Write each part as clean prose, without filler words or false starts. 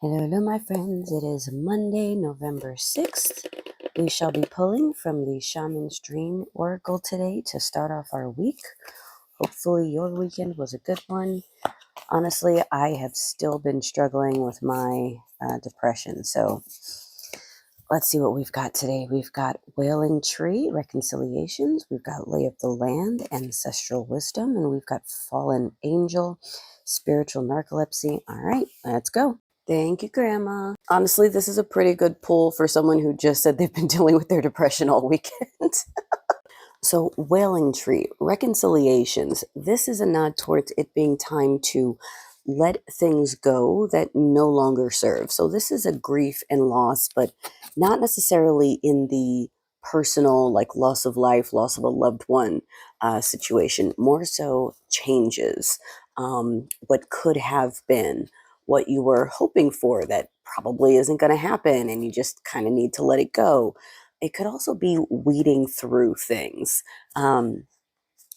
Hello, my friends. It is Monday, November 6th. We shall be pulling from the Shamans Dream Oracle today to start off our week. Hopefully, your weekend was a good one. Honestly, I have still been struggling with my depression. So let's see what we've got today. We've got Wailing Tree, Reconciliations. We've got Lay of the Land, Ancestral Wisdom. And we've got Fallen Angel, Spiritual Narcolepsy. All right, let's go. Thank you, Grandma. Honestly, this is a pretty good pull for someone who just said they've been dealing with their depression all weekend. So, Wailing Tree, Reconciliations. This is a nod towards it being time to let things go that no longer serve. So, this is a grief and loss, but not necessarily in the personal, like loss of life, loss of a loved one situation, more so changes. What could have been, what you were hoping for that probably isn't going to happen, and you just kind of need to let it go. It could also be weeding through things. Um,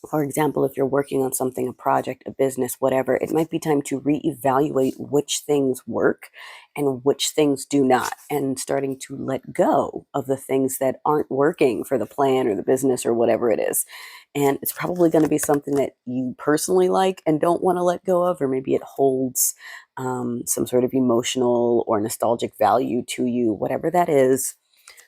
for example, if you're working on something, a project, a business, whatever, it might be time to reevaluate which things work and which things do not, and starting to let go of the things that aren't working for the plan or the business or whatever it is. And it's probably going to be something that you personally like and don't want to let go of, or maybe it holds some sort of emotional or nostalgic value to you, whatever that is.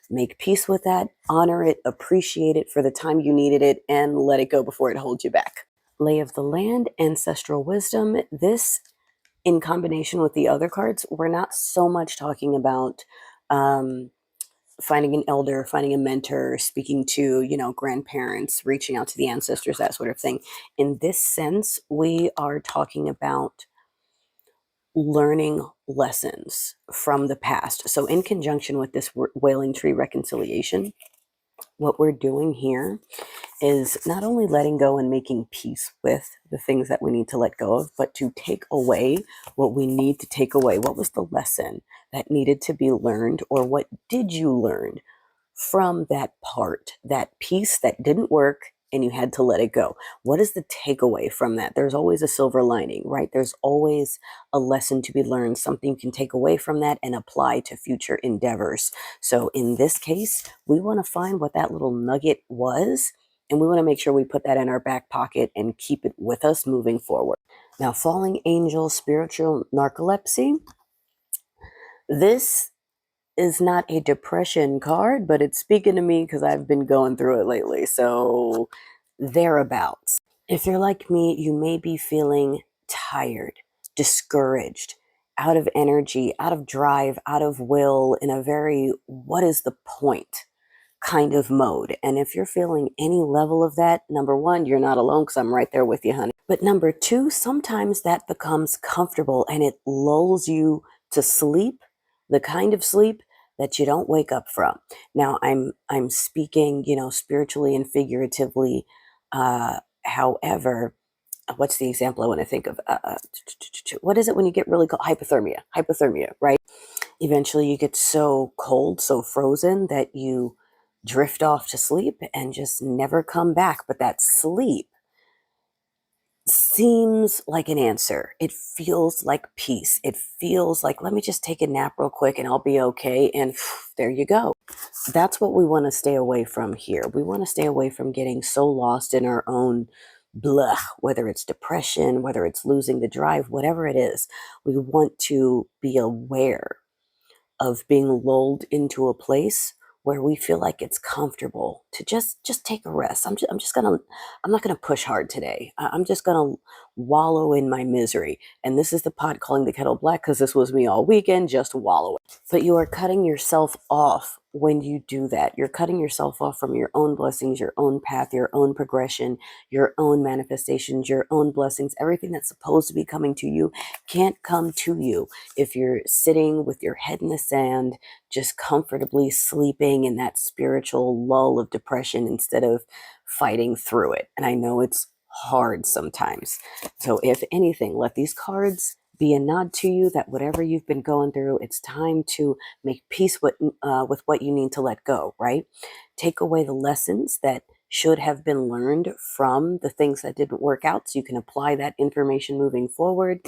Make peace with that, honor it, appreciate it for the time you needed it, and let it go before it holds you back. Lay of the Land, Ancestral Wisdom. This, in combination with the other cards, we're not so much talking about finding an elder, finding a mentor, speaking to, grandparents, reaching out to the ancestors, that sort of thing. In this sense, we are talking about learning lessons from the past. So, in conjunction with this Wailing Tree reconciliation, what we're doing here is not only letting go and making peace with the things that we need to let go of, but to take away what we need to take away. What was the lesson that needed to be learned, or what did you learn from that part, that piece that didn't work and you had to let it go? What is the takeaway from that? There's always a silver lining, right? There's always a lesson to be learned, something you can take away from that and apply to future endeavors. So in this case, we want to find what that little nugget was, and we want to make sure we put that in our back pocket and keep it with us moving forward. Now, Falling Angel, Spiritual Narcolepsy. This is not a depression card, but it's speaking to me because I've been going through it lately. So, thereabouts. If you're like me, you may be feeling tired, discouraged, out of energy, out of drive, out of will, in a very what is the point kind of mode. And if you're feeling any level of that, number one, you're not alone because I'm right there with you, honey. But number two, sometimes that becomes comfortable and it lulls you to sleep, the kind of sleep that you don't wake up from. Now, I'm speaking, spiritually and figuratively. However, what's the example I want to think of? What is it when you get really cold? Hypothermia, right? Eventually you get so cold, so frozen that you drift off to sleep and just never come back. But that sleep seems like an answer. It feels like peace. It feels like, let me just take a nap real quick and I'll be okay. And there you go. That's what we want to stay away from here. We want to stay away from getting so lost in our own blah, whether it's depression, whether it's losing the drive, whatever it is. We want to be aware of being lulled into a place where we feel like it's comfortable to just take a rest. I'm not gonna push hard today. I'm just gonna wallow in my misery. And this is the pot calling the kettle black, because this was me all weekend, just wallowing. But you are cutting yourself off when you do that. You're cutting yourself off from your own blessings, your own path, your own progression, your own manifestations, your own blessings. Everything that's supposed to be coming to you can't come to you if you're sitting with your head in the sand, just comfortably sleeping in that spiritual lull of depression instead of fighting through it. And I know it's hard sometimes. So if anything, let these cards be a nod to you that whatever you've been going through, it's time to make peace with what you need to let go, right? Take away the lessons that should have been learned from the things that didn't work out, so you can apply that information moving forward.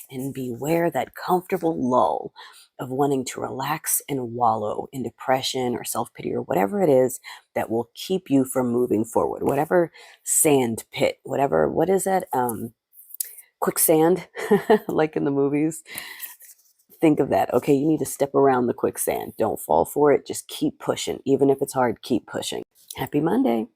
And beware that comfortable lull of wanting to relax and wallow in depression or self-pity or whatever it is that will keep you from moving forward. Whatever sand pit, whatever, what is that? Quicksand, like in the movies. Think of that. Okay, you need to step around the quicksand. Don't fall for it. Just keep pushing. Even if it's hard, keep pushing. Happy Monday.